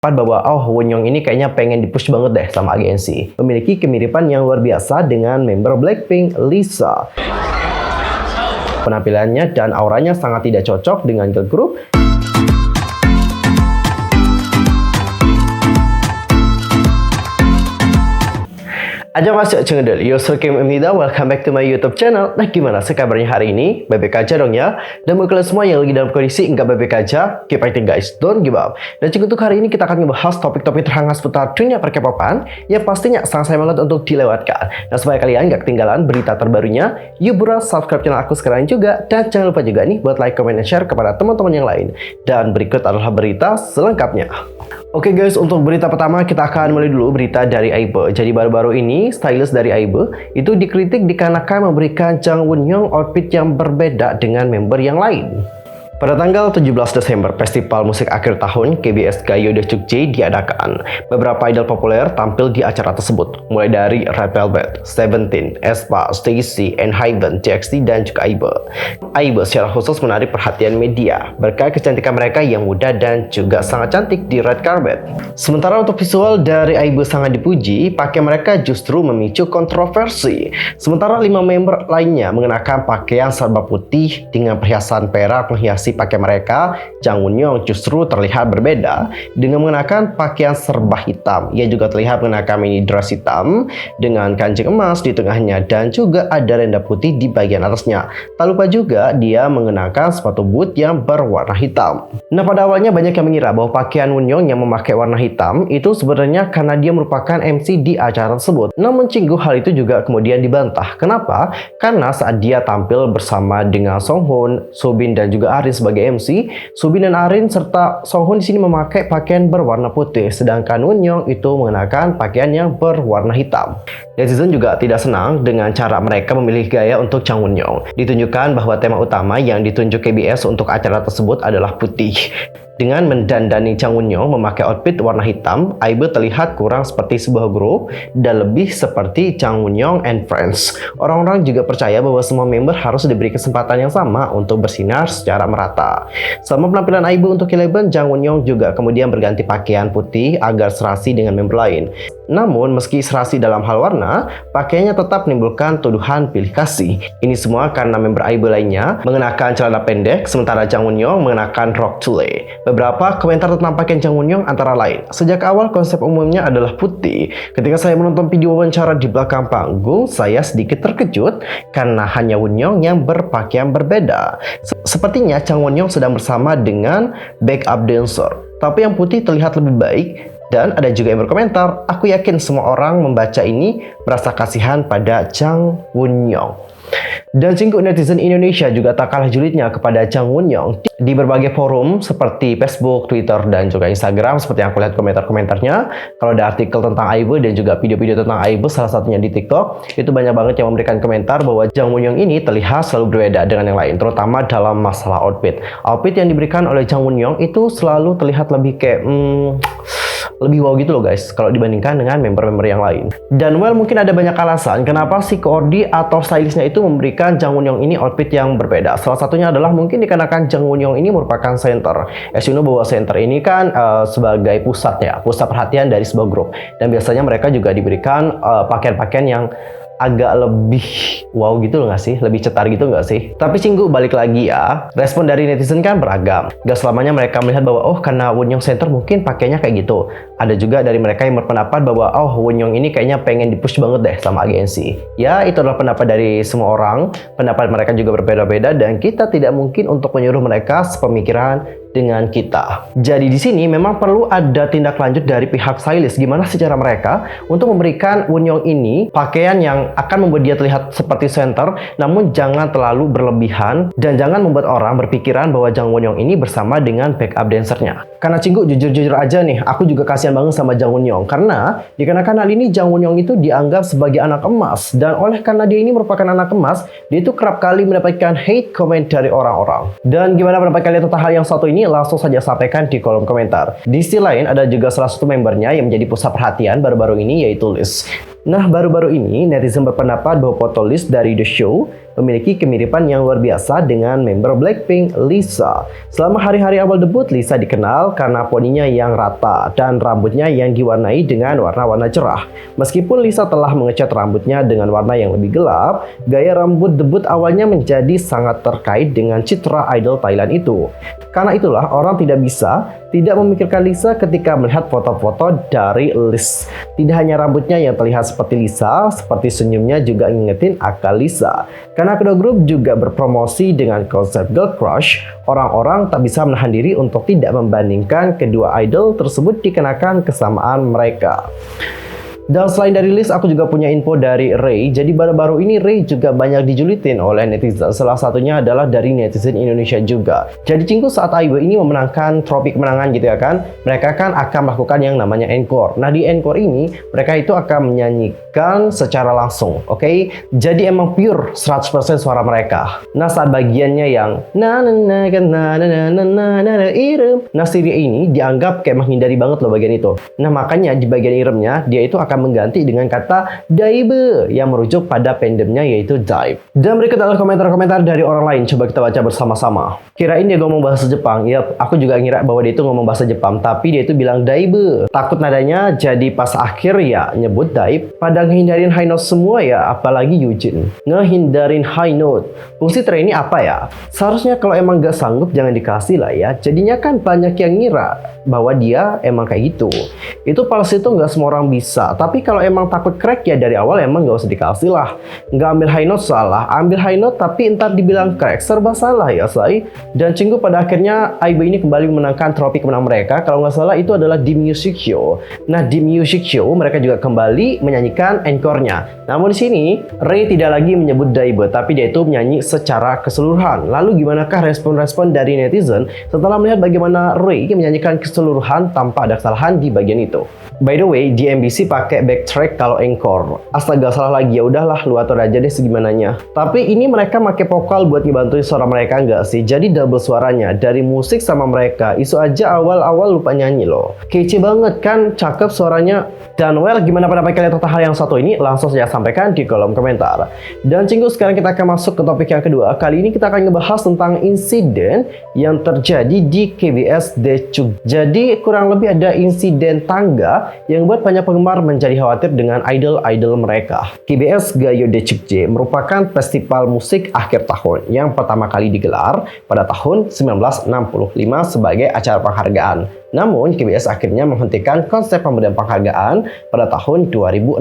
bahwa Wonyoung ini kayaknya pengen di-push banget deh sama agensi. Memiliki kemiripan yang luar biasa dengan member Blackpink, Lisa. Penampilannya dan auranya sangat tidak cocok dengan girl group. Annyeonghaseyo Chungdul, Yusuf Kim Imnida, welcome back to my YouTube channel. Nah, gimana sih kabarnya hari ini? Baik-baik aja dong ya. Dan buat kalian semua yang lagi dalam kondisi nggak baik-baik aja, keep fighting guys, don't give up. Dan untuk hari ini kita akan ngebahas topik-topik terhangat seputar dunia per-K-popan yang pastinya sangat sayang banget untuk dilewatkan. Nah, supaya kalian nggak ketinggalan berita terbarunya, yuk buruan subscribe channel aku sekarang juga. Dan jangan lupa juga nih buat like, comment, dan share kepada teman-teman yang lain. Dan berikut adalah berita selengkapnya. Oke guys, untuk berita pertama kita akan mulai dulu berita dari Aibe. Jadi baru-baru ini stylist dari Aibe itu dikritik dikarenakan memberikan Jang Won-young outfit yang berbeda dengan member yang lain. Pada tanggal 17 Desember, festival musik akhir tahun KBS Gayo Daechukje diadakan. Beberapa idol populer tampil di acara tersebut, mulai dari Red Velvet, Seventeen, aespa, STAYC, ENHYPEN, TXT, dan juga Aibe. Aibe secara khusus menarik perhatian media berkat kecantikan mereka yang muda dan juga sangat cantik di red carpet. Sementara untuk visual dari Aibe sangat dipuji, pakaian mereka justru memicu kontroversi. Sementara 5 member lainnya mengenakan pakaian serba putih dengan perhiasan perak menghiasi pakaian mereka, Jang Won-young justru terlihat berbeda dengan mengenakan pakaian serba hitam. Ia juga terlihat mengenakan mini dress hitam dengan kancing emas di tengahnya dan juga ada renda putih di bagian atasnya. Tak lupa juga dia mengenakan sepatu boot yang berwarna hitam. Nah, pada awalnya banyak yang mengira bahwa pakaian Won-young yang memakai warna hitam itu sebenarnya karena dia merupakan MC di acara tersebut. Namun Cinggu hal itu juga kemudian dibantah. Kenapa? Karena saat dia tampil bersama dengan Songhoon, Soobin, dan juga Arin sebagai MC, Soobin dan Arin serta Songhoon di sini memakai pakaian berwarna putih, sedangkan Won-young itu mengenakan pakaian yang berwarna hitam. Netizen juga tidak senang dengan cara mereka memilih gaya untuk Jang Won-young. Ditunjukkan bahwa tema utama yang ditunjuk KBS untuk acara tersebut adalah putih. Dengan mendandani Jang Won-young memakai outfit warna hitam, Aibe terlihat kurang seperti sebuah grup dan lebih seperti Jang Won-young and Friends. Orang-orang juga percaya bahwa semua member harus diberi kesempatan yang sama untuk bersinar secara merata. Selama penampilan Aibe untuk Eleven, Jang Won-young juga kemudian berganti pakaian putih agar serasi dengan member lain. Namun, meski serasi dalam hal warna, pakaiannya tetap menimbulkan tuduhan pilih kasih. Ini semua karena member Aibe lainnya mengenakan celana pendek, sementara Jang Won-young mengenakan rok tule. Beberapa komentar tentang pakaian Jang Won-young antara lain, sejak awal konsep umumnya adalah putih. Ketika saya menonton video wawancara di belakang panggung, saya sedikit terkejut karena hanya Won-young yang berpakaian berbeda. Sepertinya Jang Won-young sedang bersama dengan backup dancer, tapi yang putih terlihat lebih baik. Dan ada juga yang berkomentar, aku yakin semua orang membaca ini merasa kasihan pada Jang Won-young. Dan cinggu netizen Indonesia juga tak kalah julidnya kepada Jang Won-young di berbagai forum seperti Facebook, Twitter, dan juga Instagram. Seperti yang aku lihat komentar-komentarnya, kalau ada artikel tentang Aibe dan juga video-video tentang Aibe, salah satunya di TikTok, itu banyak banget yang memberikan komentar bahwa Jang Won-young ini terlihat selalu berbeda dengan yang lain, terutama dalam masalah outfit. Outfit yang diberikan oleh Jang Won-young itu selalu terlihat lebih kayak lebih wow gitu loh guys, kalau dibandingkan dengan member-member yang lain. Dan mungkin ada banyak alasan kenapa si koordi atau stylistnya itu memberikan Jang Won-young ini outfit yang berbeda. Salah satunya adalah mungkin dikarenakan Jang Won-young ini merupakan center. As you know bahwa center ini kan sebagai pusat perhatian dari sebuah grup. Dan biasanya mereka juga diberikan pakaian-pakaian yang agak lebih wow gitu loh nggak sih? Lebih cetar gitu nggak sih? Tapi cinggu balik lagi ya, respon dari netizen kan beragam. Gak selamanya mereka melihat bahwa karena Won-young center mungkin pakainya kayak gitu. Ada juga dari mereka yang berpendapat bahwa Won-young ini kayaknya pengen di-push banget deh sama agensi. Ya, itu adalah pendapat dari semua orang. Pendapat mereka juga berbeda-beda dan kita tidak mungkin untuk menyuruh mereka sepemikiran dengan kita. Jadi di sini memang perlu ada tindak lanjut dari pihak stylist. Gimana sih cara mereka untuk memberikan Won-young ini pakaian yang akan membuat dia terlihat seperti center, namun jangan terlalu berlebihan dan jangan membuat orang berpikiran bahwa Jang Won-young ini bersama dengan backup dancernya. Karena cinggu jujur-jujur aja nih, aku juga kasihan banget sama Jang Won-young karena dikarenakan hal ini Jang Won-young itu dianggap sebagai anak emas, dan oleh karena dia ini merupakan anak emas, dia itu kerap kali mendapatkan hate comment dari orang-orang. Dan gimana pendapat kalian tentang hal yang satu ini? Langsung saja sampaikan di kolom komentar. Di sisi lain ada juga salah satu membernya yang menjadi pusat perhatian baru-baru ini, yaitu Liz. Nah, baru-baru ini netizen berpendapat bahwa foto Liz dari The Show memiliki kemiripan yang luar biasa dengan member Blackpink, Lisa. Selama hari-hari awal debut, Lisa dikenal karena poninya yang rata dan rambutnya yang diwarnai dengan warna-warna cerah. Meskipun Lisa telah mengecat rambutnya dengan warna yang lebih gelap, gaya rambut debut awalnya menjadi sangat terkait dengan citra idol Thailand itu. Karena itulah orang tidak memikirkan Lisa ketika melihat foto-foto dari Liz. Tidak hanya rambutnya yang terlihat seperti Lisa, seperti senyumnya juga ngingetin akal Lisa. Karena kedua grup juga berpromosi dengan konsep Girl Crush, orang-orang tak bisa menahan diri untuk tidak membandingkan kedua idol tersebut dikenakan kesamaan mereka. Dan selain dari Liz, aku juga punya info dari Ray. Jadi baru-baru ini Ray juga banyak dijulitin oleh netizen. Salah satunya adalah dari netizen Indonesia juga. Jadi Cinggu saat IW ini memenangkan trofi kemenangan gitu ya kan, mereka kan akan melakukan yang namanya encore. Nah di encore ini mereka itu akan menyanyikan secara langsung, oke? Jadi emang pure 100% suara mereka. Nah saat bagiannya yang nah si Ray ini dianggap kayak menghindari banget loh bagian itu. Nah makanya di bagian iremnya dia itu akan mengganti dengan kata dive yang merujuk pada fandomnya yaitu dive. Dan berikut adalah komentar-komentar dari orang lain. Coba kita baca bersama-sama. Kirain dia ngomong bahasa Jepang. Yap, aku juga ngira bahwa dia itu ngomong bahasa Jepang, tapi dia itu bilang dive. Takut nadanya jadi pas akhir ya nyebut dive. Pada ngehindarin high note semua ya, apalagi Eugene. Ngehindarin high note. Fungsi tray ini apa ya? Seharusnya kalau emang gak sanggup jangan dikasih lah ya. Jadinya kan banyak yang ngira bahwa dia emang kayak gitu. Itu palsu itu nggak semua orang bisa. Tapi kalau emang takut crack ya dari awal emang nggak usah dikasih lah. Nggak ambil high note salah, ambil high note tapi ntar dibilang crack, serba salah ya say. Dan Cinggu pada akhirnya IB ini kembali memenangkan trofi kemenang mereka. Kalau nggak salah itu adalah di Music Show. Nah di Music Show mereka juga kembali menyanyikan encore-nya. Namun di sini Ray tidak lagi menyebut Daibe, tapi dia itu menyanyi secara keseluruhan. Lalu gimanakah respon-respon dari netizen setelah melihat bagaimana Ray menyanyikan keseluruhan tanpa ada kesalahan di bagian itu? By the way, di MBC pakai backtrack kalau encore. Astaga salah lagi, ya udahlah lu atur aja deh segimananya. Tapi ini mereka pakai vokal buat ngebantuin suara mereka nggak sih? Jadi double suaranya dari musik sama mereka. Isu aja awal-awal lupa nyanyi loh. Kece banget kan, cakep suaranya. Dan well, gimana pendapat kalian tentang hal yang satu ini? Langsung saja sampaikan di kolom komentar. Dan Cinggu sekarang kita akan masuk ke topik yang kedua. Kali ini kita akan ngebahas tentang insiden yang terjadi di KBS Daechuk. Jadi kurang lebih ada insiden tangga yang membuat banyak penggemar menjadi khawatir dengan idol-idol mereka. KBS Gayo Daechuk merupakan festival musik akhir tahun yang pertama kali digelar pada tahun 1965 sebagai acara penghargaan. Namun, KBS akhirnya menghentikan konsep pemberian penghargaan pada tahun 2006.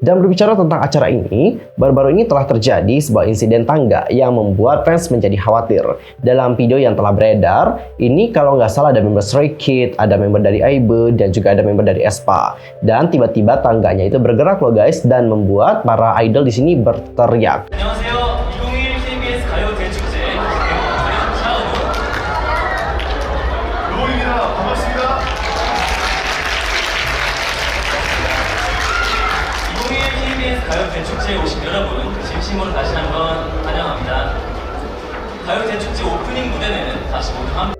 Dan berbicara tentang acara ini, baru-baru ini telah terjadi sebuah insiden tangga yang membuat fans menjadi khawatir. Dalam video yang telah beredar, ini kalau nggak salah ada member Stray Kids, ada member dari AIBE, dan juga ada member dari aespa. Dan tiba-tiba tangganya itu bergerak loh guys, dan membuat para idol di sini berteriak. 가요 대축제에 오신 여러분 진심으로 다시 한번 환영합니다. 가요 대축제 오프닝 무대는 다시 모두 함께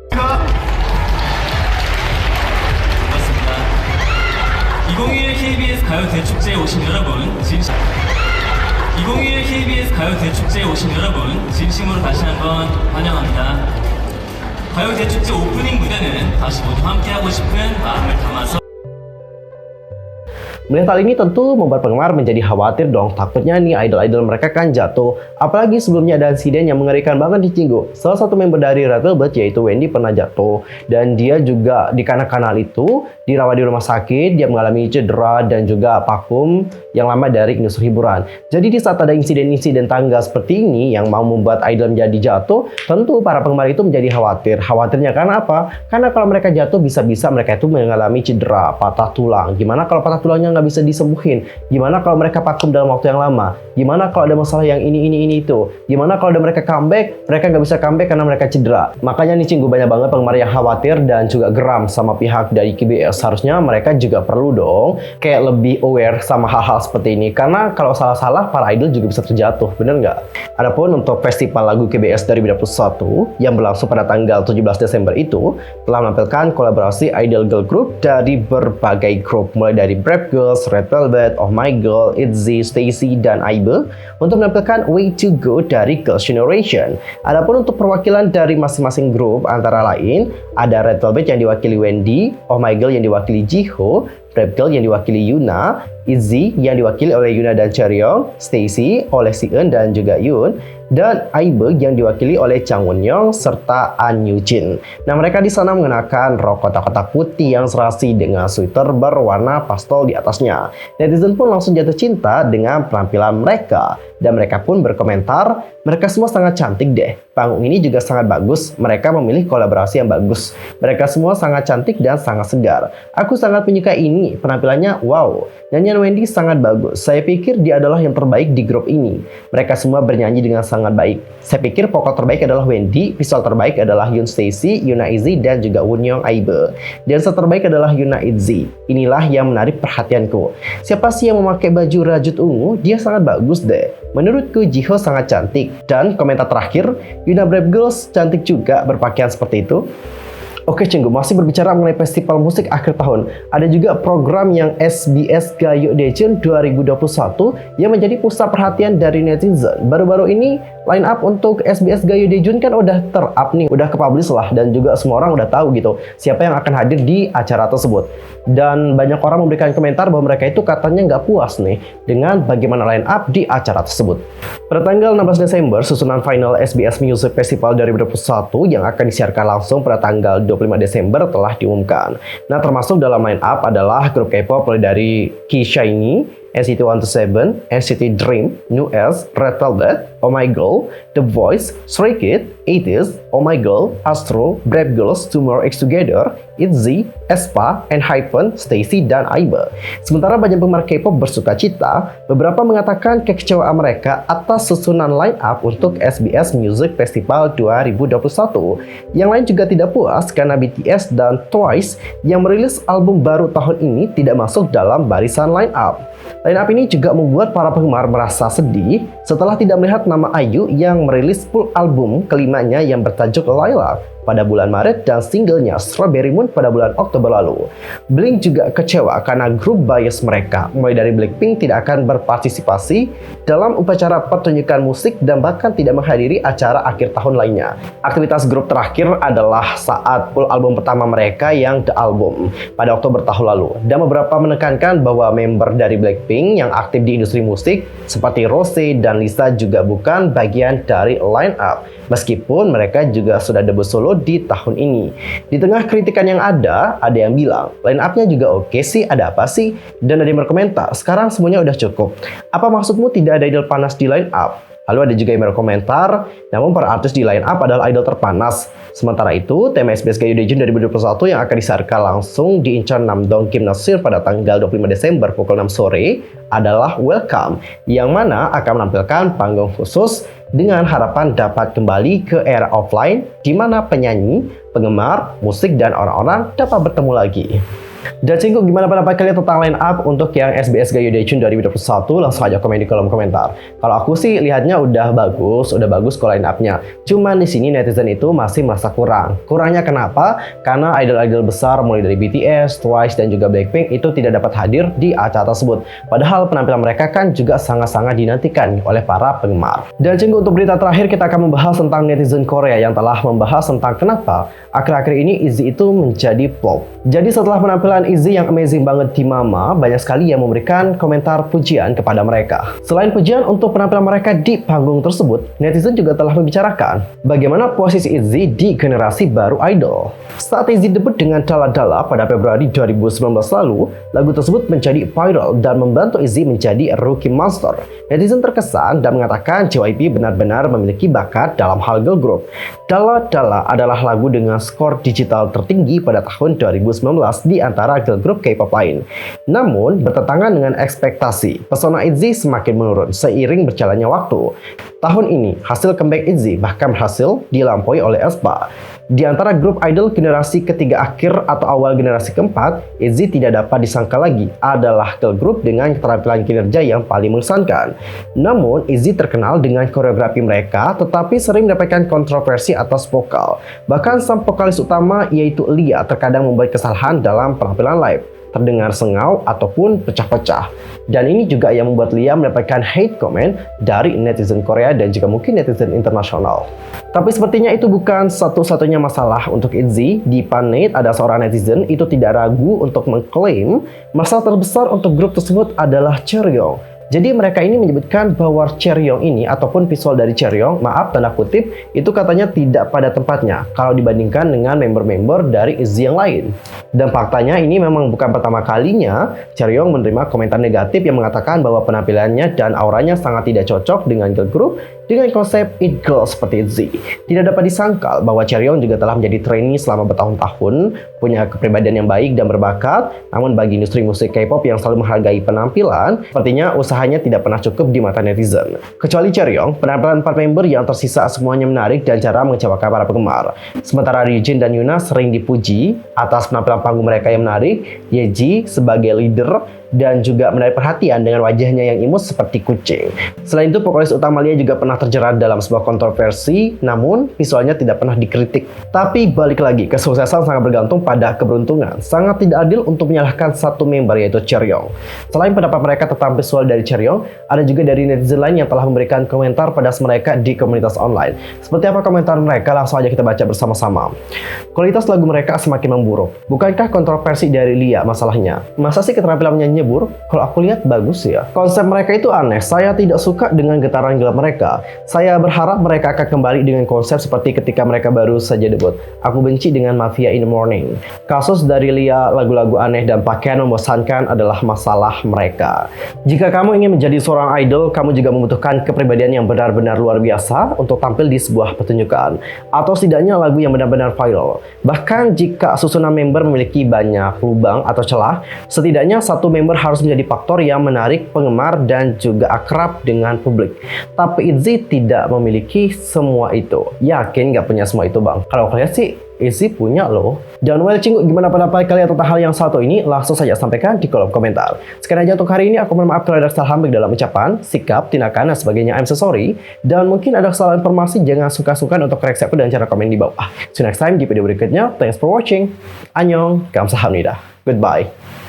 반갑습니다. 2021 KBS 가요 대축제에 오신 여러분 2021 KBS 가요 대축제에 오신 여러분 진심으로 다시 한번 환영합니다. 가요 대축제 오프닝 무대는 다시 모두 함께하고 싶은 마음을 담아서 Melihat hal ini tentu membuat penggemar menjadi khawatir dong. Takutnya nih idol-idol mereka kan jatuh. Apalagi sebelumnya ada insiden yang mengerikan banget di Cinggu. Salah satu member dari Red Velvet yaitu Wendy pernah jatuh. Dan dia juga dikarenakan hal itu dirawat di rumah sakit. Dia mengalami cedera dan juga vakum yang lama dari industri hiburan. Jadi di saat ada insiden-insiden tangga seperti ini yang mau membuat idol menjadi jatuh, tentu para penggemar itu menjadi khawatir. Khawatirnya karena apa? Karena kalau mereka jatuh bisa-bisa mereka itu mengalami cedera, patah tulang. Gimana kalau patah tulangnya nggak bisa disembuhin? Gimana kalau mereka vakum dalam waktu yang lama? Gimana kalau ada masalah yang ini itu? Gimana kalau ada mereka comeback? Mereka nggak bisa comeback karena mereka cedera. Makanya nih Cinggu banyak banget penggemar yang khawatir dan juga geram sama pihak dari KBS. Harusnya mereka juga perlu dong kayak lebih aware sama hal-hal seperti ini. Karena kalau salah-salah para idol juga bisa terjatuh, bener nggak? Adapun untuk festival lagu KBS 2021 yang berlangsung pada tanggal 17 Desember itu telah menampilkan kolaborasi idol girl group dari berbagai grup, mulai dari Brave Girl, Girls, Red Velvet, Oh My Girl, ITZY, STAYC, dan IVE untuk menampilkan Way to Go dari Girls' Generation. Adapun untuk perwakilan dari masing-masing grup antara lain ada Red Velvet yang diwakili Wendy, Oh My Girl yang diwakili Jihyo, Brave Girl yang diwakili Yuna, ITZY yang diwakili oleh Yuna dan Chaeryeong, STAYC oleh Siyeon dan juga Yoon, dan IVE yang diwakili oleh Jang Won-young serta An Yoo-jin. Nah, mereka di sana mengenakan rok kotak-kotak putih yang serasi dengan sweater berwarna pastel di atasnya. Netizen pun langsung jatuh cinta dengan penampilan mereka dan mereka pun berkomentar, mereka semua sangat cantik deh. Panggung ini juga sangat bagus. Mereka memilih kolaborasi yang bagus. Mereka semua sangat cantik dan sangat segar. Aku sangat menyukai ini. Penampilannya wow. Nyanyian Wendy sangat bagus. Saya pikir dia adalah yang terbaik di grup ini. Mereka semua bernyanyi dengan sangat baik. Saya pikir vokal terbaik adalah Wendy, visual terbaik adalah Yoon STAYC, Yuna ITZY, dan juga Wonyoung IVE. Dancer terbaik adalah Yuna ITZY. Inilah yang menarik perhatianku. Siapa sih yang memakai baju rajut ungu? Dia sangat bagus deh. Menurutku Jihyo sangat cantik. Dan komentar terakhir, Yuna Brave Girls cantik juga berpakaian seperti itu. Oke Cenggu, masih berbicara mengenai festival musik akhir tahun. Ada juga program yang SBS Gayo Daejeon 2021 yang menjadi pusat perhatian dari netizen. Baru-baru ini line up untuk SBS Gayo Daejeon kan udah ter-up nih, udah ke-publish lah, dan juga semua orang udah tahu gitu siapa yang akan hadir di acara tersebut. Dan banyak orang memberikan komentar bahwa mereka itu katanya nggak puas nih dengan bagaimana line up di acara tersebut. Pada tanggal 16 Desember, susunan final SBS Music Festival 2021 yang akan disiarkan langsung pada tanggal 25 Desember telah diumumkan. Nah, termasuk dalam line up adalah grup K-pop mulai dari Key Shiny, NCT 127, NCT Dream, NU'EST, Red Velvet, Oh My Girl, The Voice, Stray Kids, ATEEZ, Oh My Girl, Astro, Brave Girls, Tomorrow X Together, ITZY, aespa, ENHYPEN, STAYC, dan IVE. Sementara banyak penggemar K-pop bersuka cita, beberapa mengatakan kekecewaan mereka atas susunan line up untuk SBS Music Festival 2021. Yang lain juga tidak puas karena BTS dan TWICE yang merilis album baru tahun ini tidak masuk dalam barisan line up. Line up ini juga membuat para penggemar merasa sedih setelah tidak melihat nama IU yang merilis full album kelimanya yang bertajuk Lilac pada bulan Maret dan singlenya Strawberry Moon pada bulan Oktober lalu. Blink juga kecewa karena grup bias mereka, mulai dari Blackpink tidak akan berpartisipasi dalam upacara pertunjukan musik dan bahkan tidak menghadiri acara akhir tahun lainnya. Aktivitas grup terakhir adalah saat full album pertama mereka yang The Album pada Oktober tahun lalu. Dan beberapa menekankan bahwa member dari Blackpink yang aktif di industri musik seperti Rose dan Lisa juga bukan bagian dari line up, meskipun mereka juga sudah debut solo di tahun ini. Di tengah kritikan yang ada yang bilang, line up-nya juga oke sih, ada apa sih? Dan ada yang berkomentar, sekarang semuanya udah cukup. Apa maksudmu tidak ada idol panas di line up? Lalu ada juga yang berkomentar, namun para artis di line up adalah idol terpanas. Sementara itu, tema SBS Gayo Daejeon 2021 yang akan disiarkan langsung di Incheon Namdong Gymnasium pada tanggal 25 Desember pukul 6 sore adalah Welcome, yang mana akan menampilkan panggung khusus dengan harapan dapat kembali ke era offline di mana penyanyi, penggemar, musik, dan orang-orang dapat bertemu lagi. Dan Cenggu, gimana pendapat kalian tentang line up untuk yang SBS Gayo Daejeon 2021? Langsung aja komen di kolom komentar. Kalau aku sih lihatnya udah bagus kok line up-nya. Cuman di sini netizen itu masih merasa kurang. Kurangnya kenapa? Karena idol-idol besar mulai dari BTS, TWICE, dan juga Blackpink itu tidak dapat hadir di acara tersebut. Padahal penampilan mereka kan juga sangat-sangat dinantikan oleh para penggemar. Dan Cenggu, untuk berita terakhir kita akan membahas tentang netizen Korea yang telah membahas tentang kenapa akhir-akhir ini ITZY itu menjadi flop. Jadi setelah penampilan ITZY yang amazing banget di Mama, banyak sekali yang memberikan komentar pujian kepada mereka. Selain pujian untuk penampilan mereka di panggung tersebut, netizen juga telah membicarakan bagaimana posisi ITZY di generasi baru idol. Saat ITZY debut dengan Dala Dala pada Februari 2019 lalu, lagu tersebut menjadi viral dan membantu ITZY menjadi rookie monster. Netizen terkesan dan mengatakan JYP benar-benar memiliki bakat dalam hal girl group. Dala Dala adalah lagu dengan skor digital tertinggi pada tahun 2019 di antara girl group K-pop lain. Namun, bertentangan dengan ekspektasi, pesona ITZY semakin menurun seiring berjalannya waktu. Tahun ini, hasil comeback ITZY bahkan berhasil dilampaui oleh aespa. Di antara grup idol generasi ketiga akhir atau awal generasi keempat, ITZY tidak dapat disangka lagi adalah girl group dengan keterampilan kinerja yang paling mengesankan. Namun, ITZY terkenal dengan koreografi mereka, tetapi sering mendapatkan kontroversi atas vokal. Bahkan sang vokalis utama yaitu Lia terkadang membuat kesalahan dalam penampilan live. terdengar sengau ataupun pecah-pecah. Dan ini juga yang membuat Lia mendapatkan hate comment dari netizen Korea dan juga mungkin netizen internasional. Tapi sepertinya itu bukan satu-satunya masalah untuk ITZY. Di Panet ada seorang netizen itu tidak ragu untuk mengklaim masalah terbesar untuk grup tersebut adalah Chaeryeong. Jadi mereka ini menyebutkan bahwa Chaeryeong ini ataupun visual dari Chaeryeong, maaf tanda kutip, itu katanya tidak pada tempatnya kalau dibandingkan dengan member-member dari ITZY yang lain. Dan faktanya ini memang bukan pertama kalinya Chaeryeong menerima komentar negatif yang mengatakan bahwa penampilannya dan auranya sangat tidak cocok dengan girl group dengan konsep it girl seperti ITZY. Tidak dapat disangkal bahwa Chaeryeong juga telah menjadi trainee selama bertahun-tahun, punya kepribadian yang baik dan berbakat, namun bagi industri musik K-pop yang selalu menghargai penampilan, sepertinya usahanya tidak pernah cukup di mata netizen. Kecuali Chaeryeong, penampilan 4 member yang tersisa semuanya menarik dan jarang mengecewakan para penggemar. Sementara Ryujin dan Yuna sering dipuji atas penampilan panggung mereka yang menarik, Yeji sebagai leader dan juga menarik perhatian dengan wajahnya yang imut seperti kucing. Selain itu, vokalis utama Lia juga pernah terjerat dalam sebuah kontroversi, namun visualnya tidak pernah dikritik. Tapi balik lagi, kesuksesan sangat bergantung pada keberuntungan. Sangat tidak adil untuk menyalahkan satu member yaitu Chaeryeong. Selain pendapat mereka tentang visual dari Chaeryeong, ada juga dari netizen lain yang telah memberikan komentar pada mereka di komunitas online. Seperti apa komentar mereka? Langsung aja kita baca bersama-sama. Kualitas lagu mereka semakin memburuk. Bukankah kontroversi dari Lia masalahnya? Masa sih keterampilannya nyebur? Kalau aku lihat bagus ya. Konsep mereka itu aneh. Saya tidak suka dengan getaran gelap mereka. Saya berharap mereka akan kembali dengan konsep seperti ketika mereka baru saja debut. Aku benci dengan Mafia in the Morning. Kasus dari Lia, lagu-lagu aneh dan pakaian membosankan adalah masalah mereka. Jika kamu ingin menjadi seorang idol, kamu juga membutuhkan kepribadian yang benar-benar luar biasa untuk tampil di sebuah pertunjukan, atau setidaknya lagu yang benar-benar viral. Bahkan jika susunan member memiliki banyak lubang atau celah, setidaknya satu member harus menjadi faktor yang menarik penggemar dan juga akrab dengan publik. Tapi ITZY tidak memiliki semua itu. Yakin nggak punya semua itu, Bang? Kalau kalian sih ITZY punya loh. Dan well, cinggu, gimana pendapat kalian tentang hal yang satu ini? Langsung saja sampaikan di kolom komentar. Sekian aja untuk hari ini. Aku mohon maaf kalau ada kesalahan baik dalam ucapan, sikap, tindakan, dan sebagainya. I'm so sorry. Dan mungkin ada kesalahan informasi, jangan sungkan-sungkan untuk koreksi aku dan cara komen di bawah. See you next time di video berikutnya. Thanks for watching. Annyeong, kamsahamnida. Goodbye.